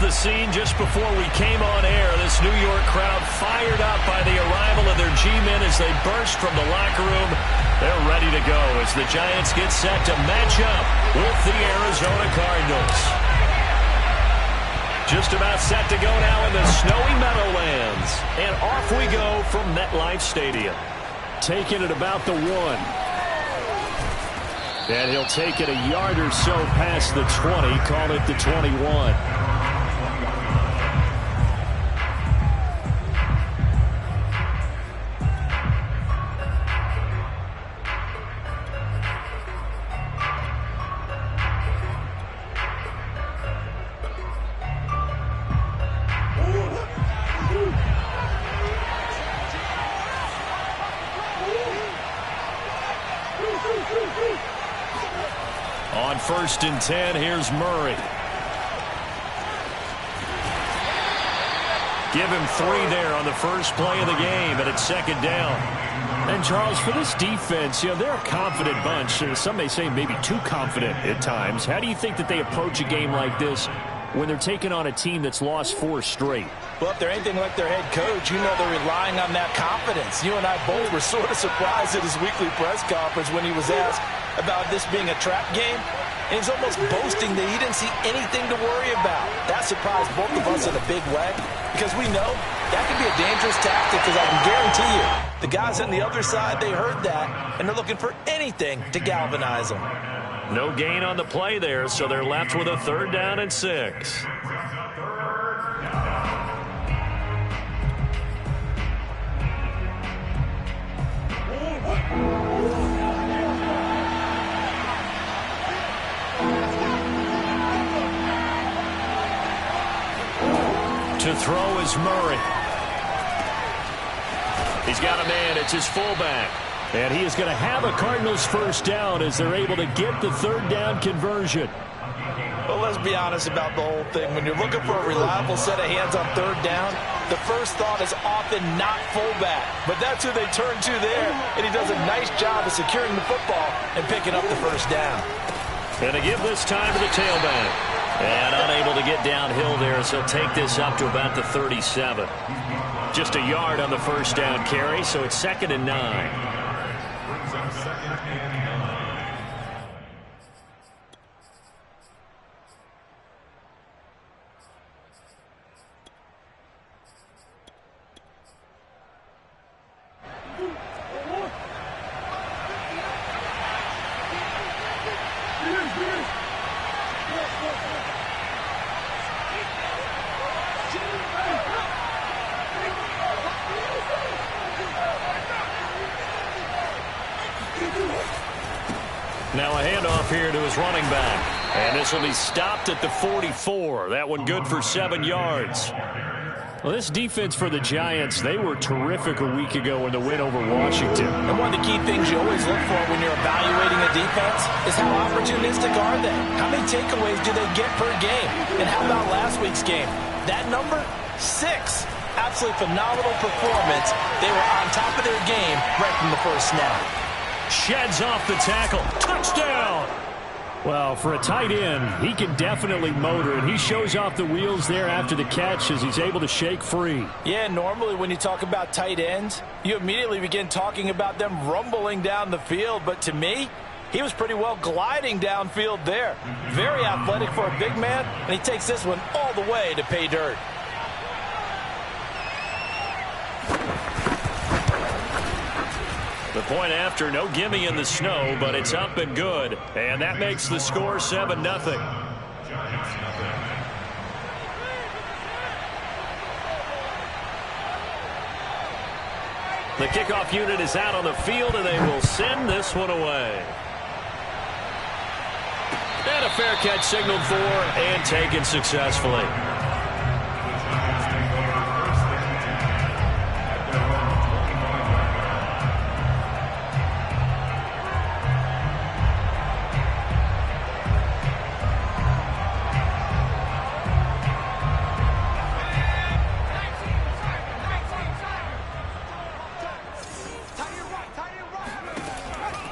the scene just before we came on air. This New York crowd fired up by the arrival of their G-men as they burst from the locker room. They're ready to go as the Giants get set to match up with the Arizona Cardinals. Just about set to go now in the snowy Meadowlands. And off we go from MetLife Stadium. Taking it about the 1. And he'll take it a yard or so past the 20, call it the 21. On 1st and 10, here's Murray. Give him 3 there on the first play of the game, and it's 2nd down. And, Charles, for this defense, they're a confident bunch. Some may say maybe too confident at times. How do you think that they approach a game like this when they're taking on a team that's lost 4 straight? Well, if they're anything like their head coach, they're relying on that confidence. You and I both were sort of surprised at his weekly press conference when he was asked about this being a trap game. And he's almost boasting that he didn't see anything to worry about. That surprised both of us in a big way because we know that can be a dangerous tactic because I can guarantee you the guys on the other side, they heard that, and they're looking for anything to galvanize them. No gain on the play there, so they're left with a 3rd down and 6. To throw is Murray. He's got a man. It's his fullback. And he is going to have a Cardinals 1st down as they're able to get the 3rd down conversion. Well, let's be honest about the whole thing. When you're looking for a reliable set of hands on 3rd down, the first thought is often not fullback. But that's who they turn to there. And he does a nice job of securing the football and picking up the 1st down. And to give this time to the tailback. And unable to get downhill there, so take this up to about the 37. Just a yard on the 1st down carry, so it's 2nd and 9. Now a handoff here to his running back. And this will be stopped at the 44. That one good for 7 yards. Well, this defense for the Giants, they were terrific a week ago in the win over Washington. And one of the key things you always look for when you're evaluating a defense is how opportunistic are they? How many takeaways do they get per game? And how about last week's game? That number? 6. Absolutely phenomenal performance. They were on top of their game right from the first snap. Sheds off the tackle. Touchdown! Well, for a tight end, he can definitely motor, and he shows off the wheels there after the catch as he's able to shake free. Yeah, normally when you talk about tight ends, you immediately begin talking about them rumbling down the field. But to me, he was pretty well gliding downfield there. Very athletic for a big man, and he takes this one all the way to pay dirt. The point after, no gimme in the snow, but it's up and good. And that makes the score 7-0. The kickoff unit is out on the field, and they will send this one away. And a fair catch signaled for and taken successfully.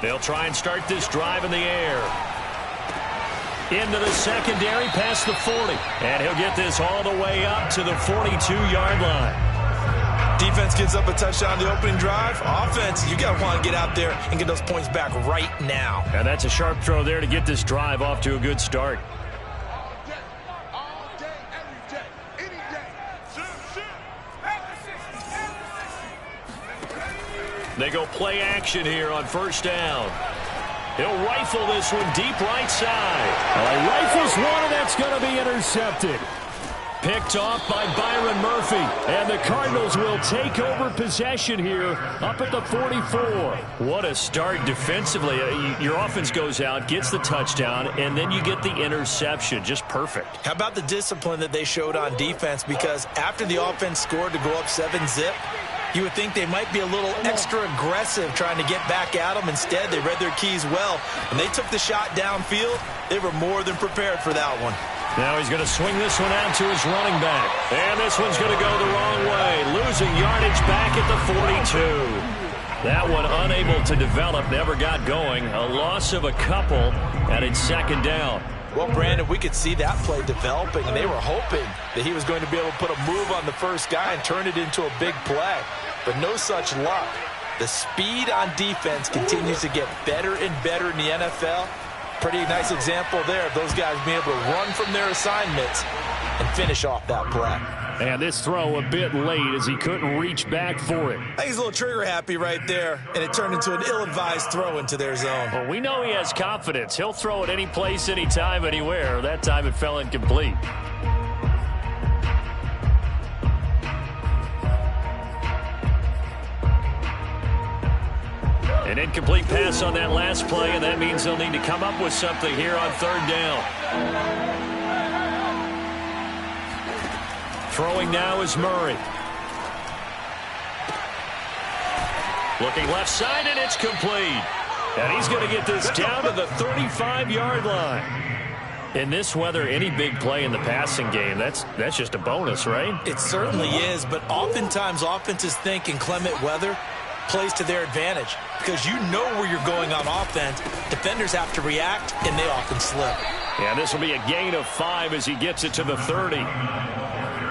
They'll try and start this drive in the air. Into the secondary past the 40. And he'll get this all the way up to the 42-yard line. Defense gives up a touchdown the opening drive. Offense, you got to want to get out there and get those points back right now. And that's a sharp throw there to get this drive off to a good start. They go play action here on first down. He'll rifle this one deep right side. He rifles one, and that's going to be intercepted. Picked off by Byron Murphy. And the Cardinals will take over possession here up at the 44. What a start defensively. Your offense goes out, gets the touchdown, and then you get the interception. Just perfect. How about the discipline that they showed on defense? Because after the offense scored to go up 7-zip, you would think they might be a little extra aggressive trying to get back at them. Instead, they read their keys well. When they took the shot downfield, they were more than prepared for that one. Now he's going to swing this one out to his running back. And this one's going to go the wrong way. Losing yardage back at the 42. That one unable to develop, never got going. A loss of a couple, and it's second down. Well, Brandon, we could see that play developing, and they were hoping that he was going to be able to put a move on the first guy and turn it into a big play. But no such luck. The speed on defense continues to get better and better in the NFL. Pretty nice example there of those guys being able to run from their assignments and finish off that play. And this throw a bit late as he couldn't reach back for it. I think he's a little trigger happy right there, and it turned into an ill-advised throw into their zone. Well, we know he has confidence. He'll throw it any place, anytime, anywhere. That time it fell incomplete. An incomplete pass on that last play, and that means they'll need to come up with something here on third down. Throwing now is Murray. Looking left side, and it's complete. And he's going to get this down to the 35-yard line. In this weather, any big play in the passing game, that's just a bonus, right? It certainly is, but oftentimes offenses think in clement weather plays to their advantage because you know where you're going on offense. Defenders have to react, and they often slip. Yeah, this will be a gain of 5 as he gets it to the 30.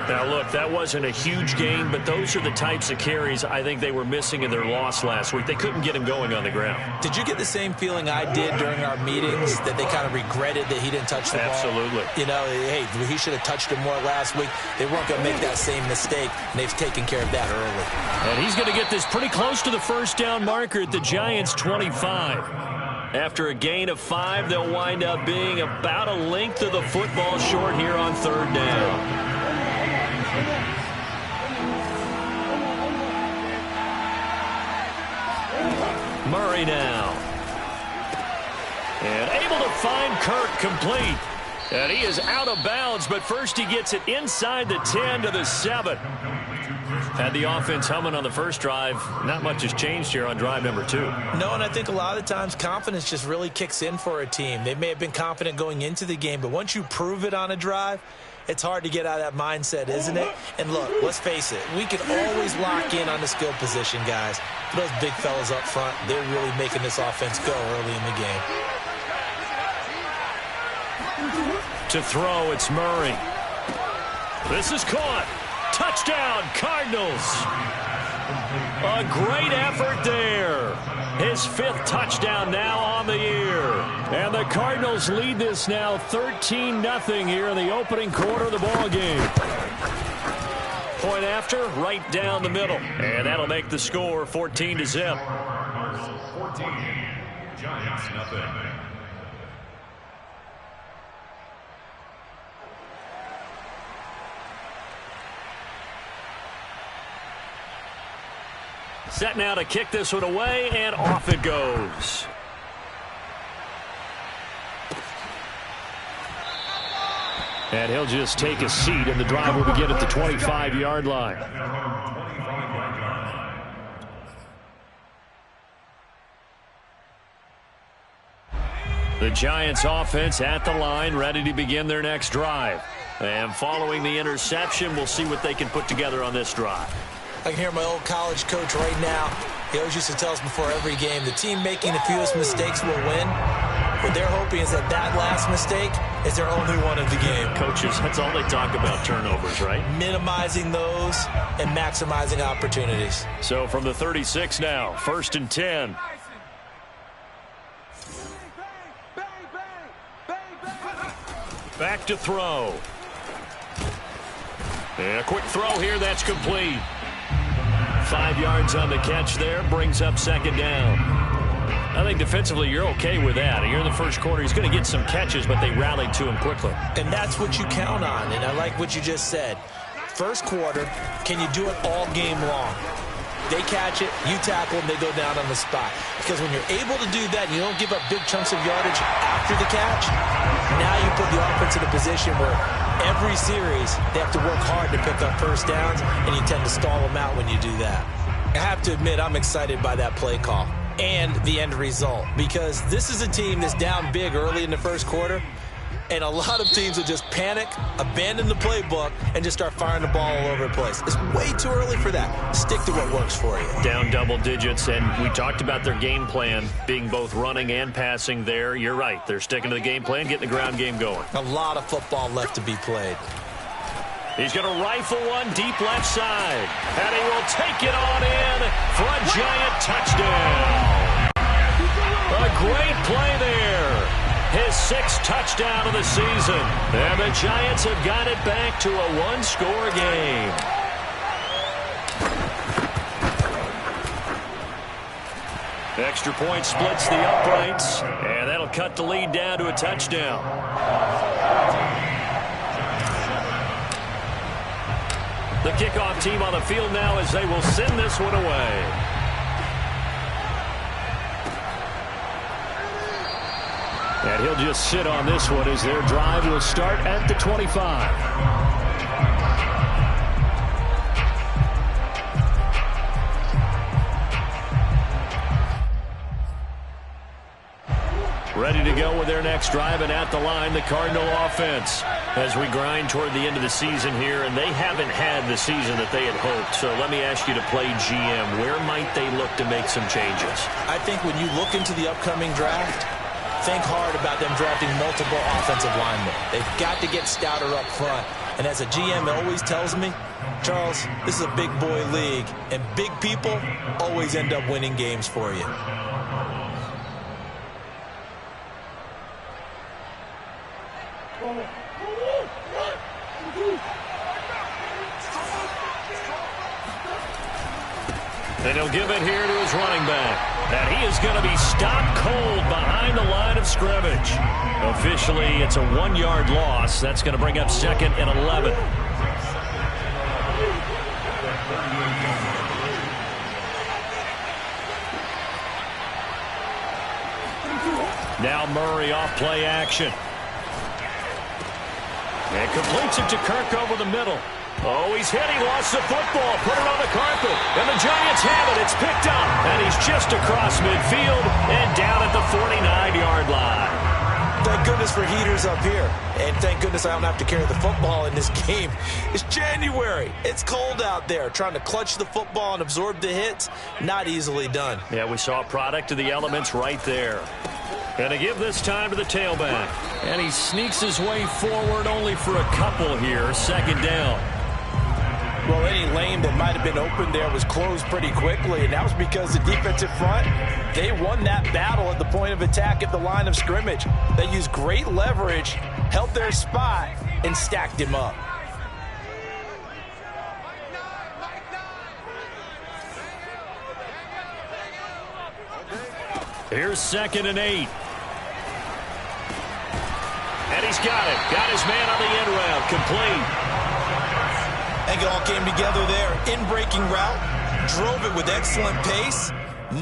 Now, look, that wasn't a huge gain, but those are the types of carries I think they were missing in their loss last week. They couldn't get him going on the ground. Did you get the same feeling I did during our meetings that they kind of regretted that he didn't touch the ball? Absolutely. You know, hey, he should have touched it more last week. They weren't going to make that same mistake, and they've taken care of that early. And he's going to get this pretty close to the first down marker at the Giants' 25. After a gain of 5, they'll wind up being about a length of the football short here on third down. Murray now. And able to find Kirk complete. And he is out of bounds, but first he gets it inside the 10 to the 7. Had the offense humming on the first drive. Not much has changed here on drive number 2. No, and I think a lot of times confidence just really kicks in for a team. They may have been confident going into the game, but once you prove it on a drive, it's hard to get out of that mindset, isn't it? And look, let's face it, we can always lock in on the skill position, guys. Those big fellas up front, they're really making this offense go early in the game. To throw, it's Murray. This is caught. Touchdown, Cardinals. A great effort there. His 5th touchdown now on the year. And the Cardinals lead this now 13-0 here in the opening quarter of the ball game. Point after, right down the middle. And that'll make the score 14-0. 14, Giants nothing. Set now to kick this one away, and off it goes. And he'll just take a seat, and the drive will begin at the 25-yard line. The Giants offense at the line, ready to begin their next drive. And following the interception, we'll see what they can put together on this drive. I can hear my old college coach right now. He always used to tell us before every game, the team making the fewest mistakes will win. What they're hoping is that that last mistake is their only one of the game. Coaches, that's all they talk about, turnovers, right? Minimizing those and maximizing opportunities. So from the 36 now, 1st and 10. Back to throw. And a quick throw here, that's complete. 5 yards on the catch there, brings up 2nd down. I think defensively you're okay with that. Here in the first quarter, he's going to get some catches, but they rallied to him quickly. And that's what you count on, and I like what you just said. First quarter, can you do it all game long? They catch it, you tackle them, they go down on the spot. Because when you're able to do that and you don't give up big chunks of yardage after the catch, now you put the offense in a position where every series they have to work hard to pick up first downs, and you tend to stall them out when you do that. I have to admit, I'm excited by that play call and the end result, because this is a team that's down big early in the first quarter, and a lot of teams will just panic, abandon the playbook, and just start firing the ball all over the place. It's way too early for that. Stick to what works for you. Down double digits, and we talked about their game plan being both running and passing there. You're right. They're sticking to the game plan, getting the ground game going. A lot of football left to be played. He's going to rifle one deep left side, and he will take it on in for a Giant touchdown. A great play there. His 6th touchdown of the season. And the Giants have got it back to a one-score game. Extra point splits the uprights, and that'll cut the lead down to a touchdown. The kickoff team on the field now as they will send this one away. And he'll just sit on this one as their drive will start at the 25. Ready to go with their next drive, and at the line, the Cardinal offense. As we grind toward the end of the season here, and they haven't had the season that they had hoped. So let me ask you to play GM. Where might they look to make some changes? I think when you look into the upcoming draft, think hard about them drafting multiple offensive linemen. They've got to get stouter up front. And as a GM, it always tells me, Charles, this is a big boy league, and big people always end up winning games for you. And he'll give it here to his running back. And he is going to be stopped cold behind the line of scrimmage. Officially, it's a 1-yard loss. That's going to bring up 2nd and 11. Now Murray off play action. And completes it to Kirk over the middle. Oh, he's hit. He lost the football. Put it on the carpet. And the Giants have it. It's picked up. And he's just across midfield and down at the 49-yard line. Thank goodness for heaters up here. And thank goodness I don't have to carry the football in this game. It's January. It's cold out there. Trying to clutch the football and absorb the hits, not easily done. Yeah, we saw a product of the elements right there. And to give this time to the tailback. And he sneaks his way forward only for a couple here. 2nd down. Well, any lane that might have been open there was closed pretty quickly, and that was because the defensive front, they won that battle at the point of attack at the line of scrimmage. They used great leverage, held their spot, and stacked him up. Here's 2nd and 8. And he's got it. Got his man on the end route. Complete. I think it all came together there. In-breaking route, drove it with excellent pace.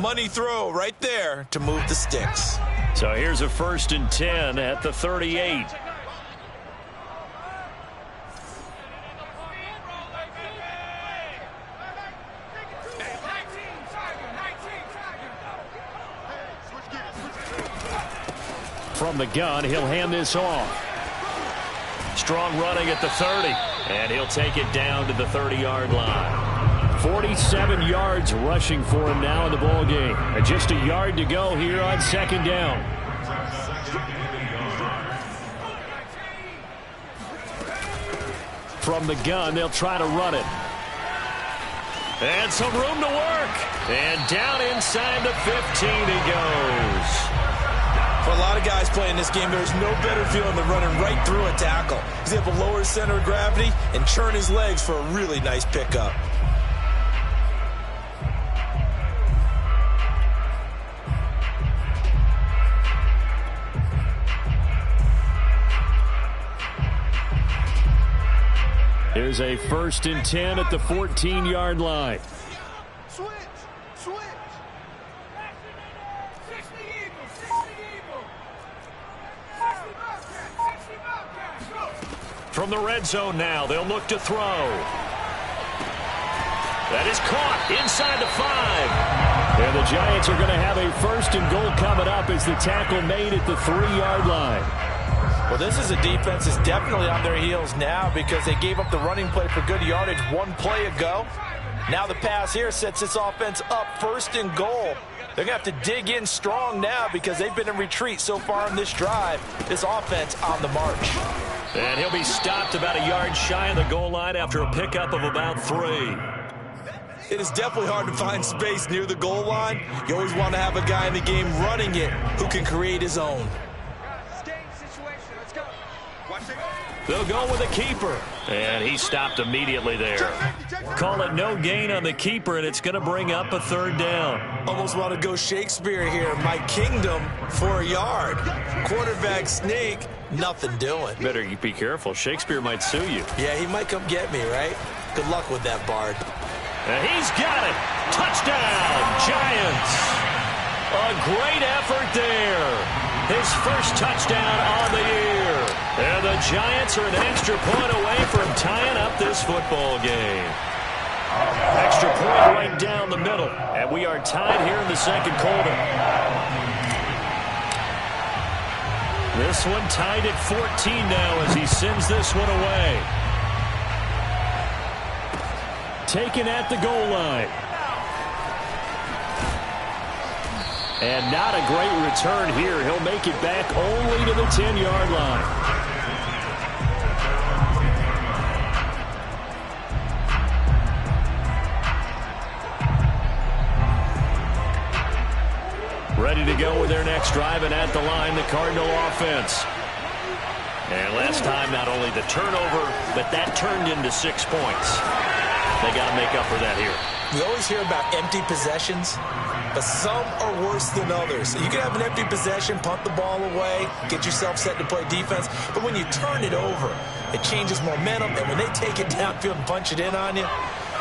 Money throw right there to move the sticks. So here's a 1st and 10 at the 38. From the gun, he'll hand this off. Strong running at the 30. And he'll take it down to the 30-yard line. 47 yards rushing for him now in the ball game. And just a yard to go here on 2nd down. From the gun, they'll try to run it. And some room to work. And down inside the 15 he goes. For a lot of guys playing this game, there's no better feeling than running right through a tackle. He's able to lower his center of gravity and churn his legs for a really nice pickup. Here's a 1st and 10 at the 14-yard line. Switch. From the red zone now, they'll look to throw. That is caught inside the 5. And the Giants are going to have a 1st and goal coming up as the tackle made at the 3-yard line. Well, this is a defense that's definitely on their heels now because they gave up the running play for good yardage one play ago. Now the pass here sets this offense up 1st and goal. They're going to have to dig in strong now because they've been in retreat so far in this drive. This offense on the march. And he'll be stopped about a yard shy of the goal line after a pickup of about 3. It is definitely hard to find space near the goal line. You always want to have a guy in the game running it who can create his own. They'll go with a keeper. And he stopped immediately there. Call it no gain on the keeper, and it's going to bring up a 3rd down. Almost want to go Shakespeare here. My kingdom for a yard. Quarterback sneak, nothing doing. Better be careful. Shakespeare might sue you. Yeah, he might come get me, right? Good luck with that, Bard. And he's got it. Touchdown, Giants. A great effort there. His 1st touchdown on the year. And the Giants are an extra point away from tying up this football game. Extra point right down the middle. And we are tied here in the 2nd quarter. This one tied at 14 now as he sends this one away. Taken at the goal line. And not a great return here. He'll make it back only to the 10-yard line. Ready to go with their next drive, and at the line, the Cardinal offense. And last time, not only the turnover, but that turned into 6 points. They got to make up for that here. We always hear about empty possessions, but some are worse than others. You can have an empty possession, punt the ball away, get yourself set to play defense, but when you turn it over, it changes momentum, and when they take it downfield and punch it in on you,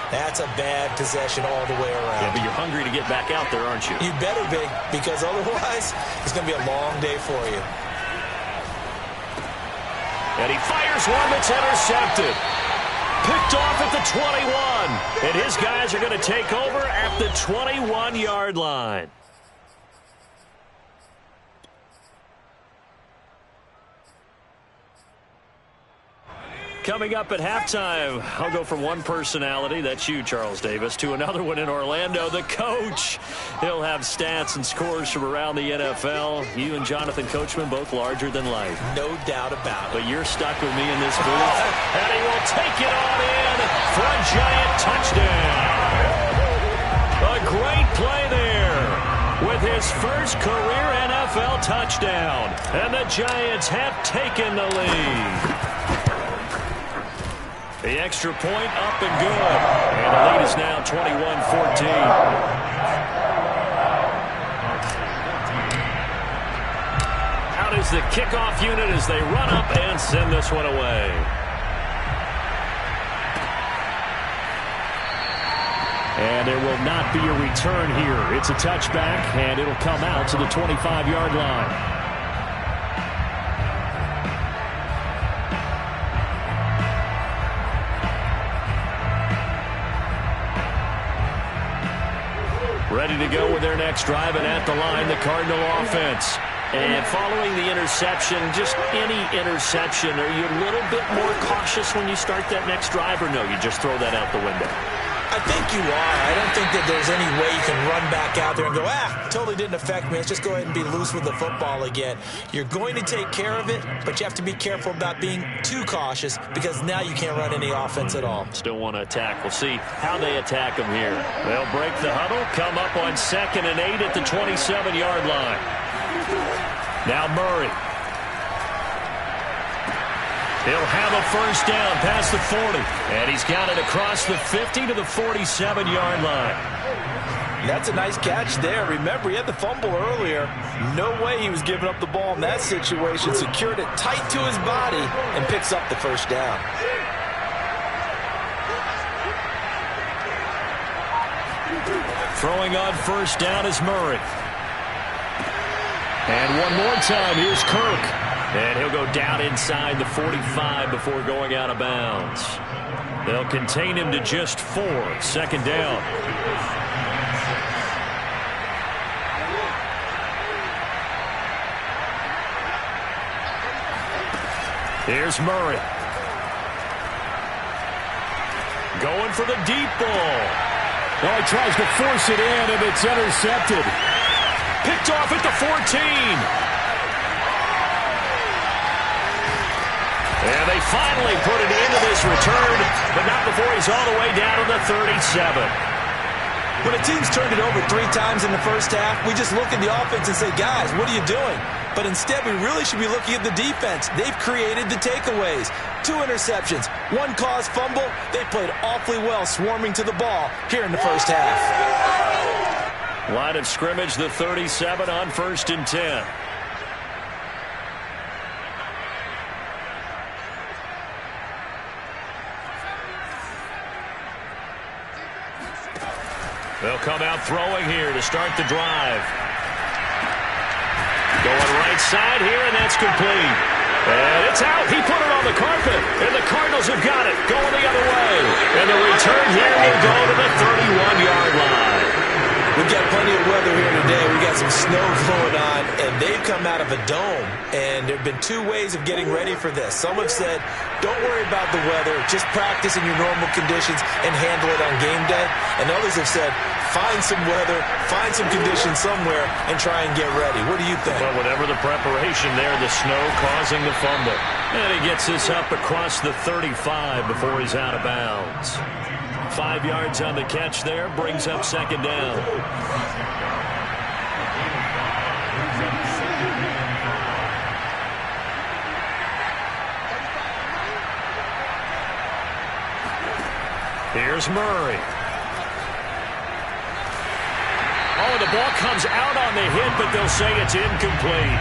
that's a bad possession all the way around. Yeah, but you're hungry to get back out there, aren't you? You better be, because otherwise, it's going to be a long day for you. And he fires one that's intercepted. Picked off at the 21. And his guys are going to take over at the 21-yard line. Coming up at halftime, I'll go from one personality, that's you, Charles Davis, to another one in Orlando, the coach. He'll have stats and scores from around the NFL. You and Jonathan Coachman, both larger than life. No doubt about it. But you're stuck with me in this booth. And he will take it on in for a giant touchdown. A great play there with his 1st career NFL touchdown. And the Giants have taken the lead. The extra point up and good. And the lead is now 21-14. Out is the kickoff unit as they run up and send this one away. And there will not be a return here. It's a touchback, and it'll come out to the 25-yard line. Ready to go with their next drive, and at the line, the Cardinal offense. And following the interception, just any interception, are you a little bit more cautious when you start that next drive, or no, you just throw that out the window? I think you are. I don't think that there's any way you can run back out there and go, totally didn't affect me. Let's just go ahead and be loose with the football again. You're going to take care of it, but you have to be careful about being too cautious because now you can't run any offense at all. Still want to attack. We'll see how they attack them here. They'll break the huddle, come up on 2nd and 8 at the 27-yard line. Now Murray. He'll have a first down past the 40. And he's got it across the 50 to the 47-yard line. That's a nice catch there. Remember, he had the fumble earlier. No way he was giving up the ball in that situation. Secured it tight to his body and picks up the first down. Throwing on first down is Murray. And one more time, here's Kirk. And he'll go down inside the 45 before going out of bounds. They'll contain him to just 4. 2nd down. Here's Murray. Going for the deep ball. Well, he tries to force it in, and it's intercepted. Picked off at the 14. And they finally put it into this return, but not before he's all the way down to the 37. When a team's turned it over 3 times in the first half, we just look at the offense and say, guys, what are you doing? But instead, we really should be looking at the defense. They've created the takeaways. 2 interceptions, 1 caused fumble. They played awfully well swarming to the ball here in the first half. Line of scrimmage, the 37 on 1st and 10. They'll come out throwing here to start the drive. Going right side here, and that's complete. And it's out. He put it on the carpet, and the Cardinals have got it. Going the other way. And the return here will go to the 31-yard line. We've got plenty of weather here today. We got some snow going on, and they've come out of a dome. And there have been 2 ways of getting ready for this. Some have said, don't worry about the weather. Just practice in your normal conditions and handle it on game day. And others have said, find some weather, find some conditions somewhere, and try and get ready. What do you think? Well, whatever the preparation there, the snow causing the fumble. And he gets this up across the 35 before he's out of bounds. 5 yards on the catch there, brings up 2nd down. Here's Murray. Oh, the ball comes out on the hit, but they'll say it's incomplete.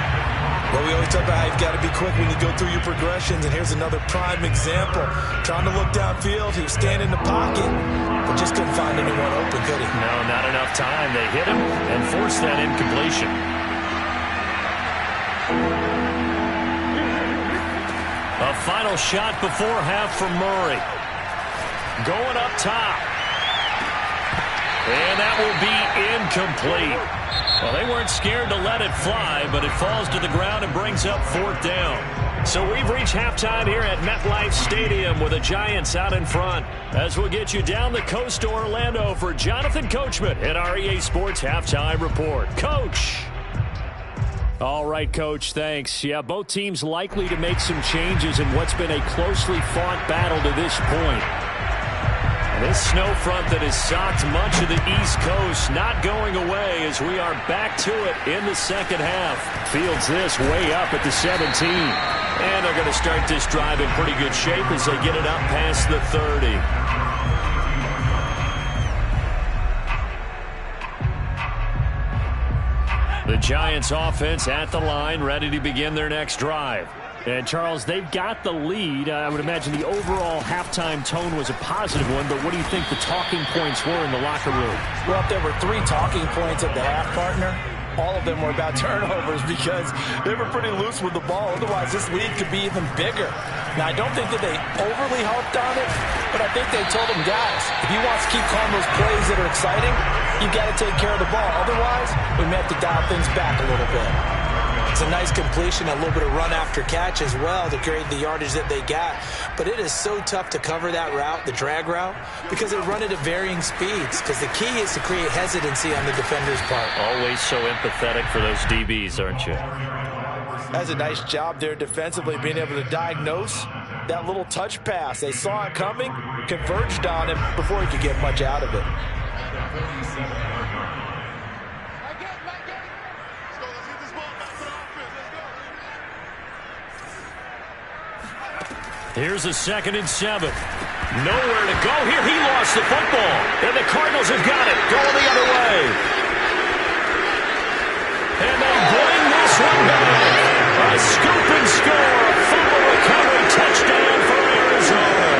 Well, we always talk about how you've got to be quick when you go through your progressions, and here's another prime example. Trying to look downfield, he was standing in the pocket, but just couldn't find anyone open, could he? No, not enough time. They hit him and forced that incompletion. A final shot before half from Murray. Going up top. And that will be incomplete. Well, they weren't scared to let it fly, but it falls to the ground and brings up 4th down. So we've reached halftime here at MetLife Stadium with the Giants out in front. As we'll get you down the coast to Orlando for Jonathan Coachman at our EA Sports Halftime Report. Coach! All right, Coach, thanks. Yeah, both teams likely to make some changes in what's been a closely fought battle to this point. This snow front that has socked much of the East Coast not going away as we are back to it in the 2nd half. Fields this way up at the 17. And they're going to start this drive in pretty good shape as they get it up past the 30. The Giants offense at the line, ready to begin their next drive. And, Charles, they've got the lead. I would imagine the overall halftime tone was a positive one, but what do you think the talking points were in the locker room? Well, if there were 3 talking points at the half, partner, all of them were about turnovers because they were pretty loose with the ball. Otherwise, this lead could be even bigger. Now, I don't think that they overly harped on it, but I think they told them, guys, if you want to keep calling those plays that are exciting, you've got to take care of the ball. Otherwise, we may have to dial things back a little bit. It's a nice completion, a little bit of run after catch as well to create the yardage that they got. But it is so tough to cover that route, the drag route, because they run it at varying speeds. Because the key is to create hesitancy on the defender's part. Always so empathetic for those DBs, aren't you? That's a nice job there defensively, being able to diagnose that little touch pass. They saw it coming, converged on him before he could get much out of it. Here's a 2nd and 7. Nowhere to go here. He lost the football. And the Cardinals have got it. Going the other way. And they bring this one back. A scoop and score. A fumble recovery touchdown for Arizona.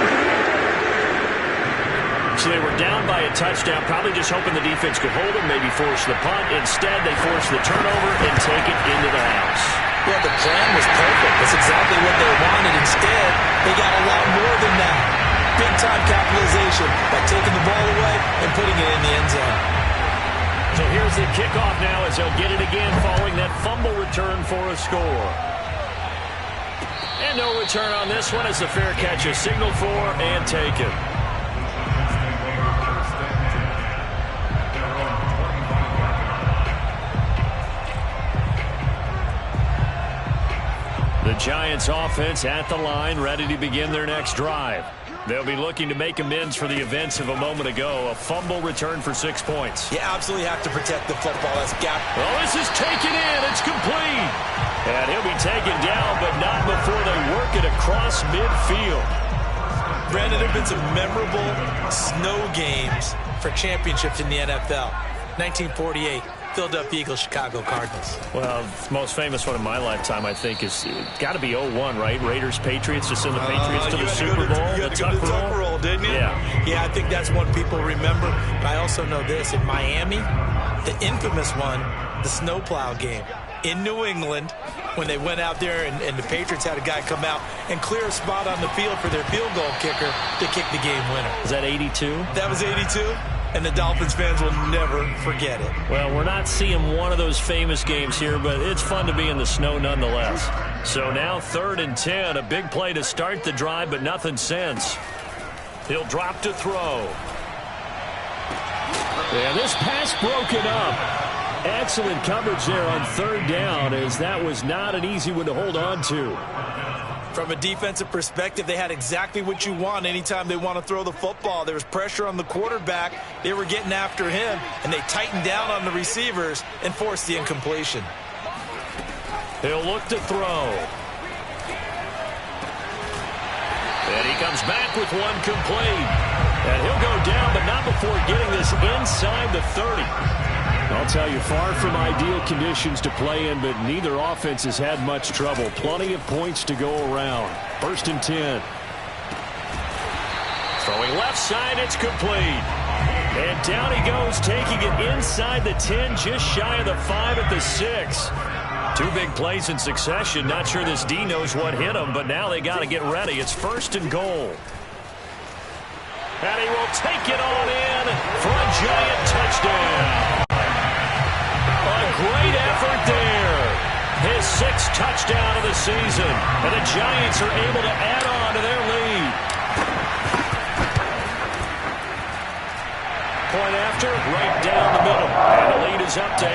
So they were down by a touchdown, probably just hoping the defense could hold them, maybe force the punt. Instead, they force the turnover and take it into the house. Yeah, the plan was perfect. That's exactly what they wanted. Instead, they got a lot more than that. Big-time capitalization by taking the ball away and putting it in the end zone. So here's the kickoff now as they'll get it again following that fumble return for a score. And no return on this one as the fair catch is signaled for and taken. The Giants offense at the line, ready to begin their next drive. They'll be looking to make amends for the events of a moment ago. A fumble return for 6 points. You absolutely have to protect the football. That's gap. Well, this is taken in. It's complete. And he'll be taken down, but not before they work it across midfield. Brandon, there have been some memorable snow games for championships in the NFL. 1948. Philadelphia Eagles, Chicago Cardinals. Well, the most famous one in my lifetime, I think, is got to be 01, right? Raiders, Patriots, to send the Patriots to the Super Bowl. You had to go to the Tuck roll, didn't you? Yeah, I think that's one people remember. But I also know this. In Miami, the infamous one, the snowplow game. In New England, when they went out there and the Patriots had a guy come out and clear a spot on the field for their field goal kicker to kick the game winner. Was that 82? That was 82. And the Dolphins fans will never forget it. Well, we're not seeing one of those famous games here, but it's fun to be in the snow nonetheless. So now 3rd and 10, a big play to start the drive, but nothing since. He'll drop to throw. And this pass broken up. Excellent coverage there on 3rd down, as that was not an easy one to hold on to. From a defensive perspective, they had exactly what you want anytime they want to throw the football. There was pressure on the quarterback. They were getting after him, and they tightened down on the receivers and forced the incompletion. He'll look to throw. And he comes back with one complete. And he'll go down, but not before getting this inside the 30. I'll tell you, far from ideal conditions to play in, but neither offense has had much trouble. Plenty of points to go around. 1st and 10. Throwing left side, it's complete. And down he goes, taking it inside the 10, just shy of the 5 at the 6. 2 big plays in succession. Not sure this D knows what hit him, but now they got to get ready. It's 1st and goal. And he will take it on in for a Giant touchdown. A great effort there. His 6th touchdown of the season. And the Giants are able to add on to their lead. Point after, right down the middle. And the lead is up to 8.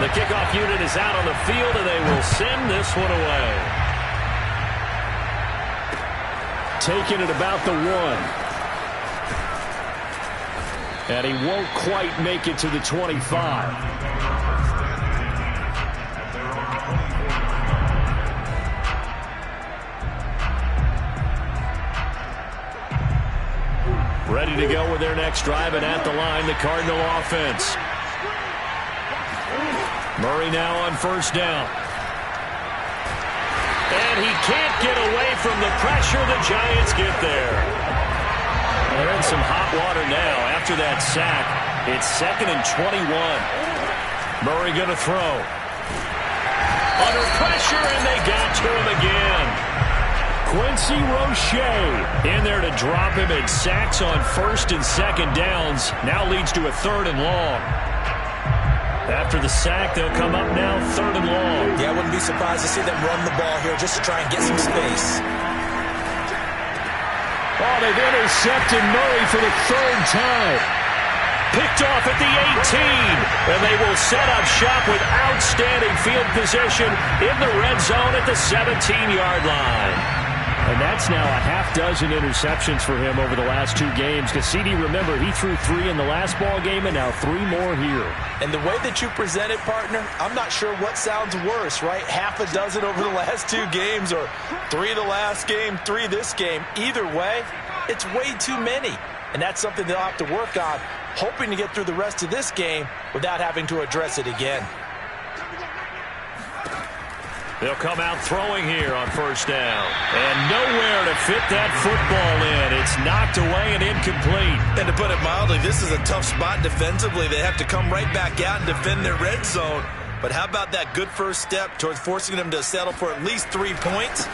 The kickoff unit is out on the field, and they will send this one away. Taking it about the 1. And he won't quite make it to the 25. Ready to go with their next drive, and at the line, the Cardinal offense. Murray now on 1st down. And he can't get away from the pressure. The Giants get there. They're in some hot water now after that sack. It's 2nd and 21. Murray going to throw. Under pressure, and they got to him again. Quincy Roche in there to drop him, and sacks on 1st and 2nd downs. Now leads to a 3rd and long. After the sack, they'll come up now 3rd and long. Yeah, I wouldn't be surprised to see them run the ball here just to try and get some space. Oh, they've intercepted Murray for the 3rd time. Picked off at the 18. And they will set up shop with outstanding field position in the red zone at the 17-yard line. And that's now a half-dozen interceptions for him over the last 2 games. Cassini, remember, he threw 3 in the last ball game and now 3 more here. And the way that you present it, partner, I'm not sure what sounds worse, right? Half a dozen over the last 2 games or 3 the last game, 3 this game. Either way, it's way too many. And that's something they'll have to work on, hoping to get through the rest of this game without having to address it again. They'll come out throwing here on 1st down. And nowhere to fit that football in. It's knocked away and incomplete. And to put it mildly, this is a tough spot defensively. They have to come right back out and defend their red zone. But how about that good first step towards forcing them to settle for at least 3 points?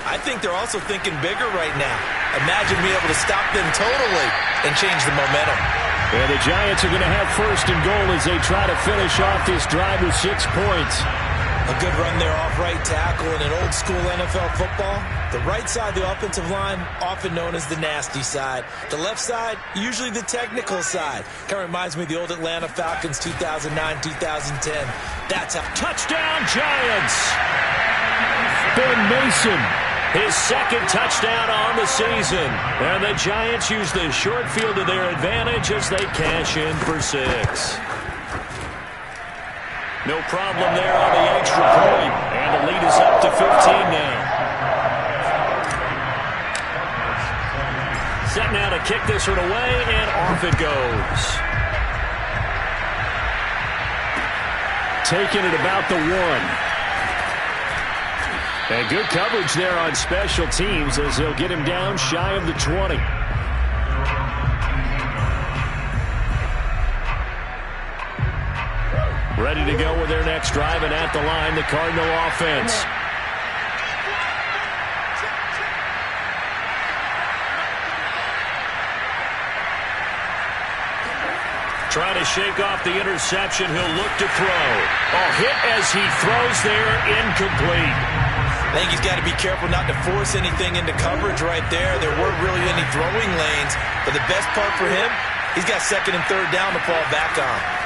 I think they're also thinking bigger right now. Imagine being able to stop them totally and change the momentum. And the Giants are going to have 1st and goal as they try to finish off this drive with 6 points. A good run there off right tackle in an old-school NFL football. The right side of the offensive line, often known as the nasty side. The left side, usually the technical side. Kind of reminds me of the old Atlanta Falcons 2009-2010. That's a touchdown, Giants! Ben Mason. His 2nd touchdown on the season. And the Giants use the short field to their advantage as they cash in for 6. No problem there on the extra point. And the lead is up to 15 now. Set now to kick this one away, and off it goes. Taking it about the 1. And good coverage there on special teams as they'll get him down shy of the 20. Ready to go with their next drive, and at the line, the Cardinal offense. Trying to shake off the interception. He'll look to throw. Oh, hit as he throws there, incomplete. I think he's got to be careful not to force anything into coverage right there. There weren't really any throwing lanes, but the best part for him, he's got 2nd and 3rd down to fall back on.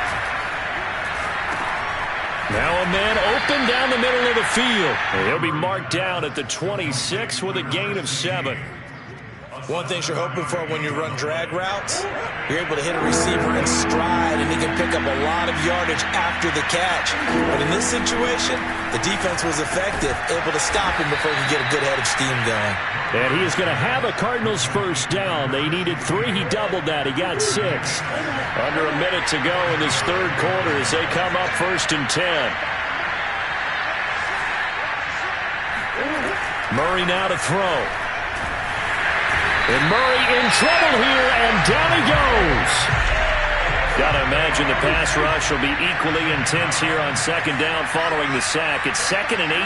Now a man open down the middle of the field. And he'll be marked down at the 26 with a gain of 7. One thing you're hoping for when you run drag routes, you're able to hit a receiver in stride, and he can pick up a lot of yardage after the catch. But in this situation, the defense was effective, able to stop him before he could get a good head of steam going. And he is going to have a Cardinals 1st down. They needed 3. He doubled that. He got 6. Under a minute to go in this 3rd quarter as they come up 1st and 10. Murray now to throw. And Murray in trouble here, and down he goes. Got to imagine the pass rush will be equally intense here on 2nd down following the sack. It's 2nd and 18.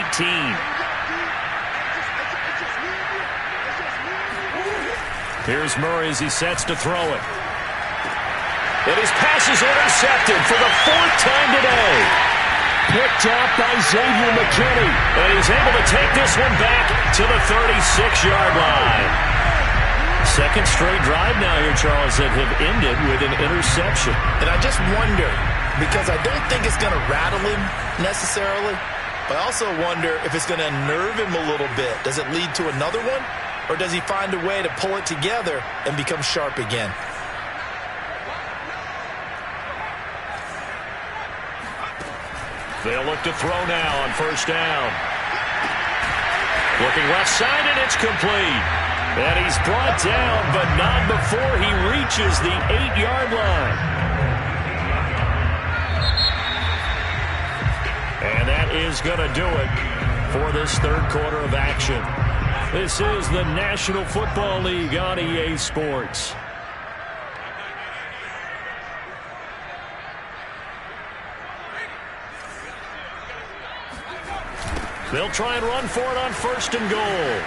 Here's Murray as he sets to throw it. And his pass is intercepted for the 4th time today. Picked off by Xavier McKinney. And he's able to take this one back to the 36-yard line. 2nd straight drive now here, Charles, that have ended with an interception. And I just wonder, because I don't think it's going to rattle him necessarily, but I also wonder if it's going to unnerve him a little bit. Does it lead to another one? Or does he find a way to pull it together and become sharp again? They'll look to throw now on 1st down. Looking left side, and it's complete. And he's brought down, but not before he reaches the 8-yard line. And that is going to do it for this 3rd quarter of action. This is the National Football League on EA Sports. They'll try and run for it on 1st and goal.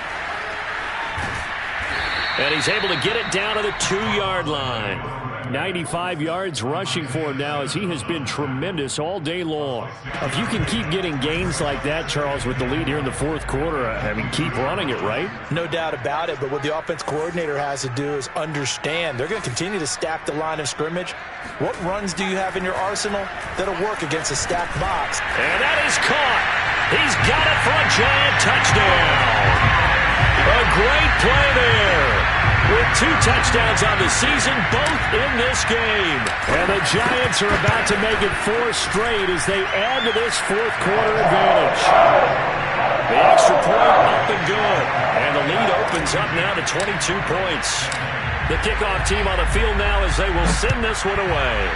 And he's able to get it down to the 2-yard line. 95 yards rushing for him now as he has been tremendous all day long. If you can keep getting gains like that, Charles, with the lead here in the fourth quarter, I mean, keep running it, right? No doubt about it, but what the offense coordinator has to do is understand they're going to continue to stack the line of scrimmage. What runs do you have in your arsenal that'll work against a stacked box? And that is caught. He's got it for a Giant touchdown. A great play there. With 2 touchdowns on the season, both in this game. And the Giants are about to make it 4 straight as they add to this fourth quarter advantage. The extra point up and good. And the lead opens up now to 22 points. The kickoff team on the field now as they will send this one away.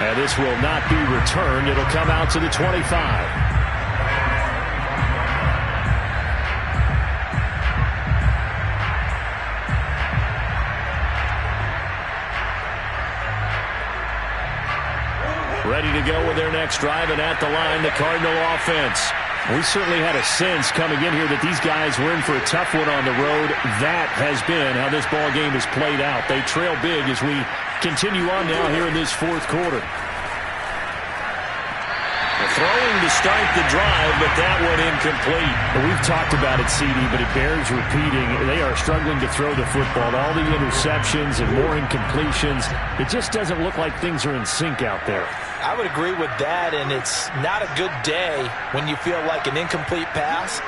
And this will not be returned. It'll come out to the 25. Ready to go with their next drive, and at the line, the Cardinal offense. We certainly had a sense coming in here that these guys were in for a tough one on the road. That has been how this ball game has played out. They trail big as we continue on now here in this fourth quarter. Throwing to start the drive, but that one incomplete. Well, we've talked about it, CD, but it bears repeating. They are struggling to throw the football. All the interceptions and more incompletions. It just doesn't look like things are in sync out there. I would agree with that, and it's not a good day when you feel like an incomplete pass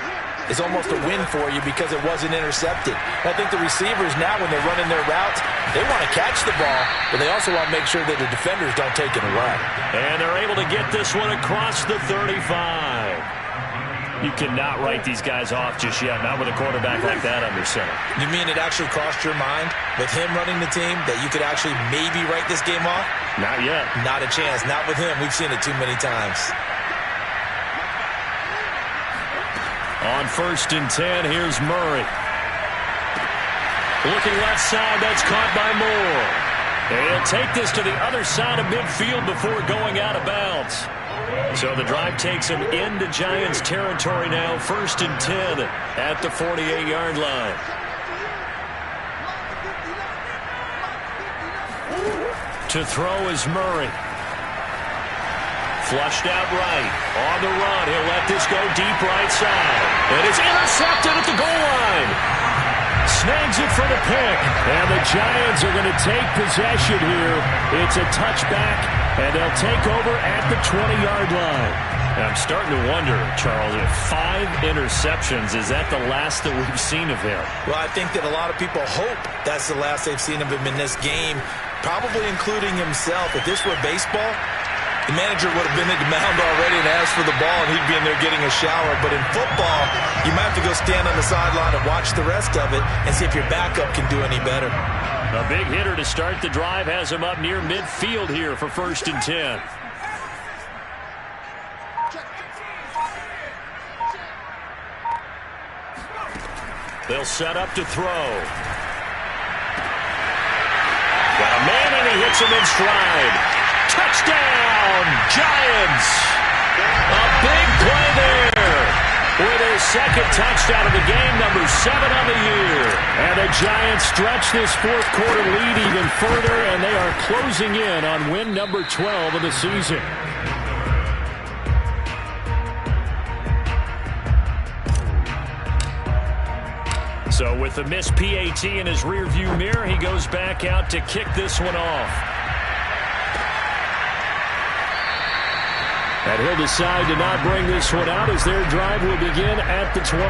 is almost a win for you because it wasn't intercepted. I think the receivers now, when they're running their routes, they want to catch the ball, but they also want to make sure that the defenders don't take it away. And they're able to get this one across the 35. You cannot write these guys off just yet, not with a quarterback like that under center. You mean it actually crossed your mind with him running the team that you could actually maybe write this game off? Not yet. Not a chance. Not with him. We've seen it too many times. On 1st and 10, here's Murray. Looking left side, that's caught by Moore. He'll take this to the other side of midfield before going out of bounds. So the drive takes him into Giants territory now. 1st and 10 at the 48-yard line. To throw is Murray. Flushed out right. On the run. He'll let this go deep right side. And it's intercepted at the goal line. Snags it for the pick. And the Giants are going to take possession here. It's a touchback, and they'll take over at the 20-yard line. And I'm starting to wonder, Charles, if 5 interceptions, is that the last that we've seen of him? Well, I think that a lot of people hope that's the last they've seen of him in this game, probably including himself. If this were baseball, the manager would have been at the mound already and asked for the ball, and he'd be in there getting a shower. But in football, you might have to go stand on the sideline and watch the rest of it and see if your backup can do any better. A big hitter to start the drive has him up near midfield here for 1st and 10. They'll set up to throw. Got a man, and he hits him in stride. Touchdown, Giants! A big play there with his second touchdown of the game, number 7 on the year. And the Giants stretch this fourth quarter lead even further, and they are closing in on win number 12 of the season. So with the missed PAT in his rearview mirror, he goes back out to kick this one off. And he'll decide to not bring this one out as their drive will begin at the 25.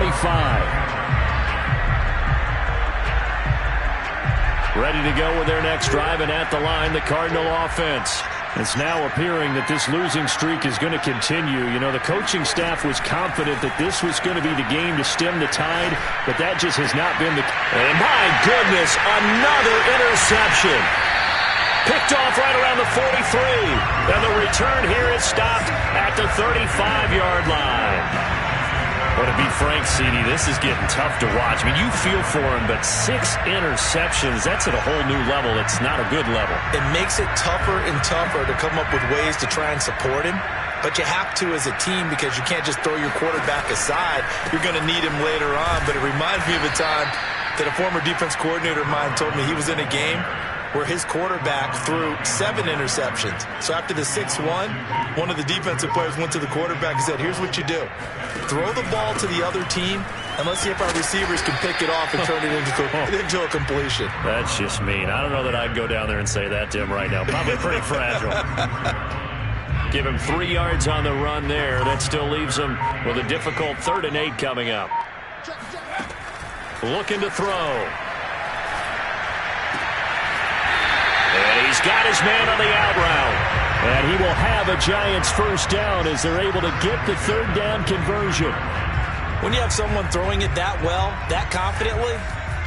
Ready to go with their next drive, and at the line, the Cardinal offense. It's now appearing that this losing streak is going to continue. You know, the coaching staff was confident that this was going to be the game to stem the tide, but that just has not been the... And my goodness, another interception. Picked off right around the 43. And the return here is stopped at the 35-yard line. Well, to be frank, CD, this is getting tough to watch. I mean, you feel for him, but 6 interceptions, that's at a whole new level. It's not a good level. It makes it tougher and tougher to come up with ways to try and support him. but you have to as a team because you can't just throw your quarterback aside. You're going to need him later on. But it reminds me of a time that a former defense coordinator of mine told me he was in a game where his quarterback threw 7 interceptions. So after the 6-1, one of the defensive players went to the quarterback and said, here's what you do. Throw the ball to the other team, and let's see if our receivers can pick it off and turn it into a completion. That's just mean. I don't know that I'd go down there and say that to him right now. Probably pretty fragile. Give him 3 yards on the run there. That still leaves him with a difficult 3rd and 8 coming up. Looking to throw. And he's got his man on the out route. And he will have a Giants first down as they're able to get the 3rd down conversion. When you have someone throwing it that well, that confidently,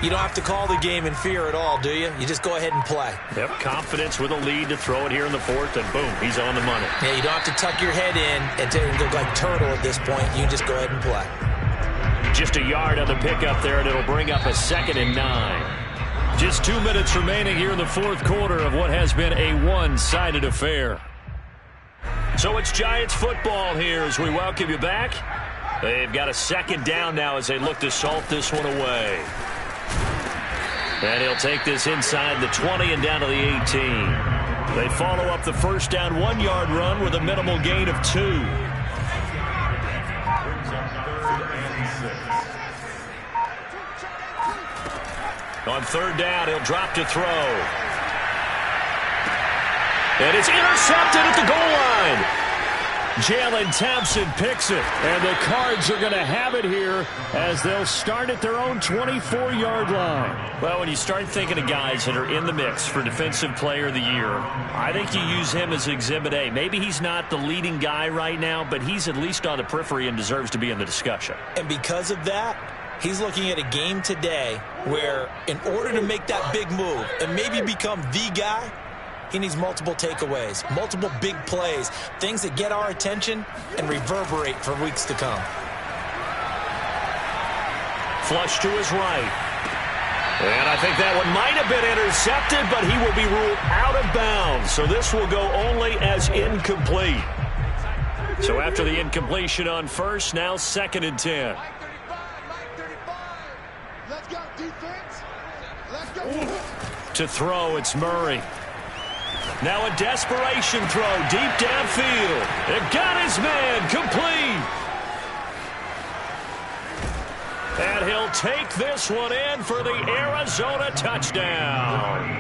you don't have to call the game in fear at all, do you? You just go ahead and play. Yep, confidence with a lead to throw it here in the 4th, and boom, he's on the money. Yeah, you don't have to tuck your head in and go like turtle at this point. You just go ahead and play. Just a yard on the pickup there, and it'll bring up a 2nd and 9. Just 2 minutes remaining here in the 4th quarter of what has been a one-sided affair. So it's Giants football here as we welcome you back. They've got a 2nd down now as they look to salt this one away. And he'll take this inside the 20 and down to the 18. They follow up the first down 1-yard run with a minimal gain of 2. On 3rd down, he'll drop to throw. And it's intercepted at the goal line. Jalen Thompson picks it, and the Cards are going to have it here as they'll start at their own 24-yard line. Well, when you start thinking of guys that are in the mix for Defensive Player of the Year, I think you use him as Exhibit A. Maybe he's not the leading guy right now, but he's at least on the periphery and deserves to be in the discussion. And because of that, he's looking at a game today where in order to make that big move and maybe become the guy, he needs multiple takeaways, multiple big plays, things that get our attention and reverberate for weeks to come. Flush to his right. And I think that one might have been intercepted, but he will be ruled out of bounds. So this will go only as incomplete. So after the incompletion on first, now 2nd and 10. Let's go, defense. Let's go. To throw, it's Murray. Now a desperation throw deep downfield. They've got his man complete. And he'll take this one in for the Arizona touchdown.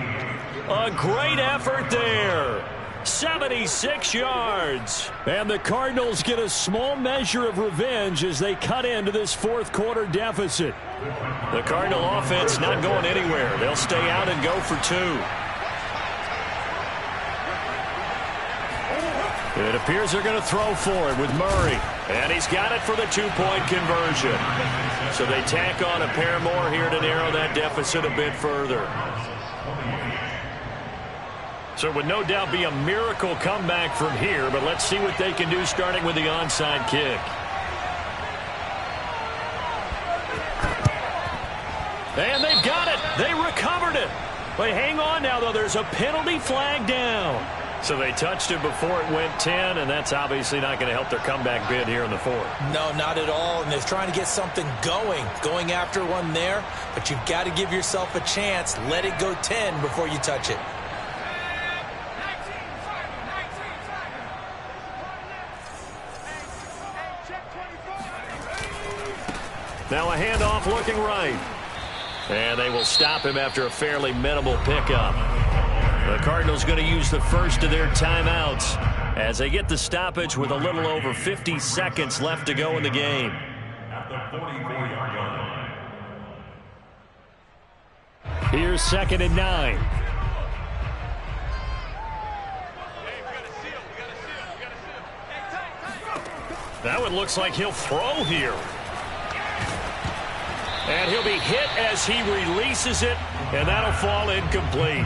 A great effort there. 76 yards. And the Cardinals get a small measure of revenge as they cut into this 4th quarter deficit. The Cardinal offense not going anywhere. They'll stay out and go for 2. It appears they're going to throw for it with Murray. And he's got it for the 2-point conversion. So they tack on a pair more here to narrow that deficit a bit further. So it would no doubt be a miracle comeback from here, but let's see what they can do starting with the onside kick. And they've got it. They recovered it. But hang on now, though. There's a penalty flag down. So they touched it before it went 10, and that's obviously not going to help their comeback bid here in the 4th. No, not at all. And they're trying to get something going after one there. But you've got to give yourself a chance. Let it go 10 before you touch it. Now a handoff looking right. And they will stop him after a fairly minimal pickup. The Cardinals going to use the first of their timeouts as they get the stoppage with a little over 50 seconds left to go in the game. At the 44-yard line. Here's 2nd and 9. That one looks like he'll throw here. And he'll be hit as he releases it, and that'll fall incomplete.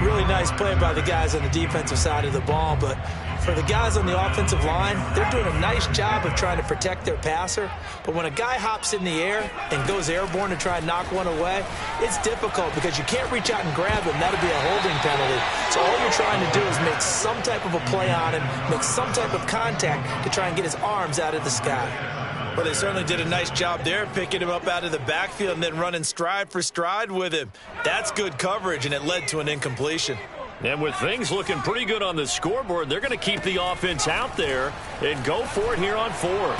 Really nice play by the guys on the defensive side of the ball, but For the guys on the offensive line, they're doing a nice job of trying to protect their passer. But when a guy hops in the air and goes airborne to try and knock one away, it's difficult because you can't reach out and grab him. That'll be a holding penalty. So all you're trying to do is make some type of a play on him, make some type of contact to try and get his arms out of the sky. Well, they certainly did a nice job there, picking him up out of the backfield and then running stride for stride with him. That's good coverage, and it led to an incompletion. And with things looking pretty good on the scoreboard, they're going to keep the offense out there and go for it here on fourth.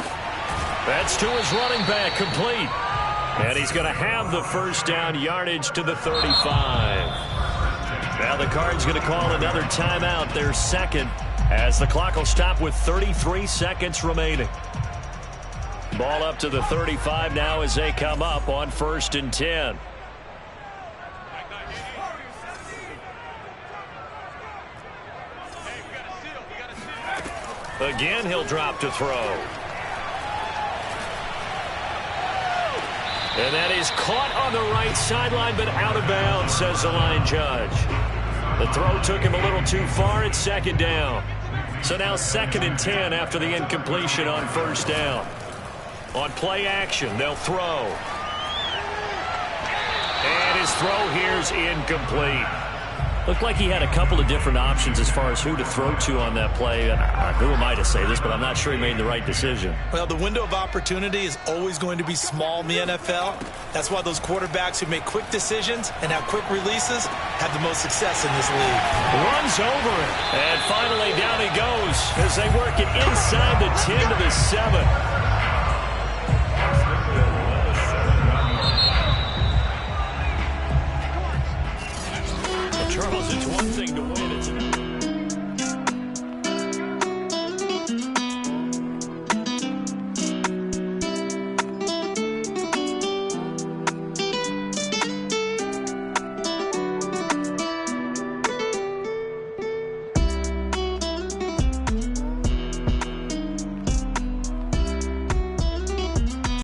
That's to his running back, complete. And he's going to have the first down yardage to the 35. Now the Cards going to call another timeout, their second, as the clock will stop with 33 seconds remaining. Ball up to the 35 now as they come up on 1st and 10. Again, he'll drop to throw. And that is caught on the right sideline, but out of bounds, says the line judge. The throw took him a little too far. It's 2nd down. So now 2nd and 10 after the incompletion on 1st down. On play action, they'll throw. And his throw here's incomplete. Looked like he had a couple of different options as far as who to throw to on that play. Who am I to say this, but I'm not sure he made the right decision. Well, the window of opportunity is always going to be small in the NFL. That's why those quarterbacks who make quick decisions and have quick releases have the most success in this league. Runs over it. And finally down he goes as they work it inside the 10 to the 7. Charles, it's one thing to win, it's another.